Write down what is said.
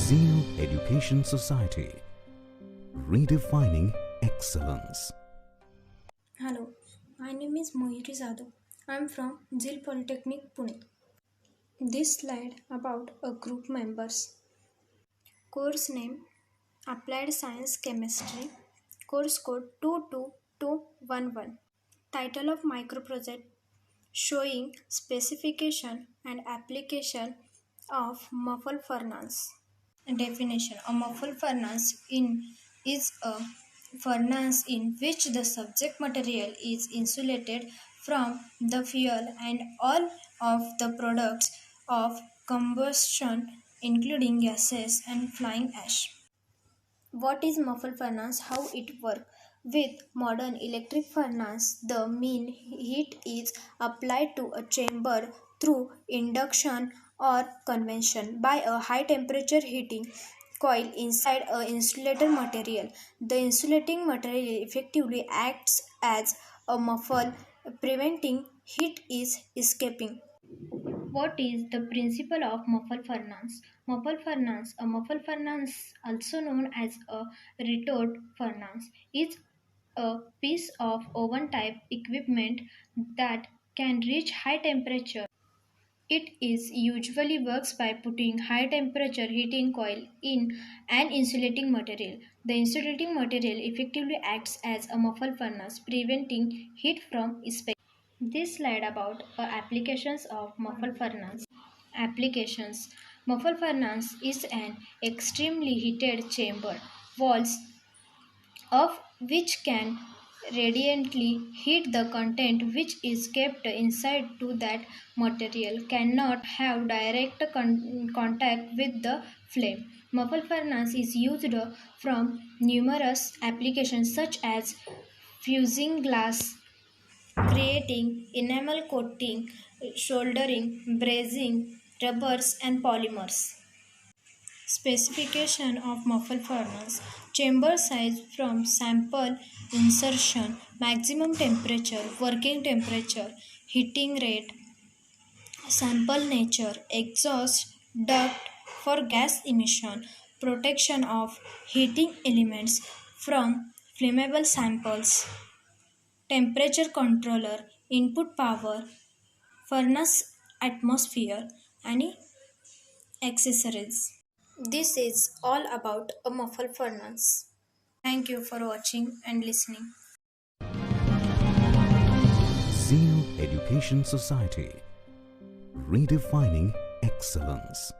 Zero Education Society, redefining excellence. Hello, my name is Moyuri Zadu. I am from Zil Polytechnic, Pune. This slide about a group members. Course name Applied Science Chemistry. Course code 22211. Title of microproject showing specification and application of muffle furnace. Definition: a muffle furnace is a furnace in which the subject material is insulated from the fuel and all of the products of combustion, including gases and flying ash. What is muffle furnace? How it works? With modern electric furnace, the mean heat is applied to a chamber through induction or convection by a high temperature heating coil inside a insulator material. The insulating material effectively acts as a muffle, preventing heat is escaping. What is the principle of muffle furnace? A muffle furnace, also known as a retort furnace, is a piece of oven type equipment that can reach high temperature. It is usually works by putting high temperature heating coil in an insulating material. The insulating material effectively acts as a muffle furnace, preventing heat from escaping. This slide about applications of muffle furnace. Applications: muffle furnace is an extremely heated chamber, walls of which can radiantly heat the content which is kept inside to that material cannot have direct contact with the flame. Muffle furnace is used from numerous applications such as fusing glass, creating enamel coating, soldering, brazing, rubbers and polymers. Specification of muffle furnace: chamber size from sample insertion, maximum temperature, working temperature, heating rate, sample nature, exhaust duct for gas emission, protection of heating elements from flammable samples, temperature controller, input power, furnace atmosphere, and accessories. This is all about a muffle furnace. Thank you for watching and listening. Zero Education Society, redefining excellence.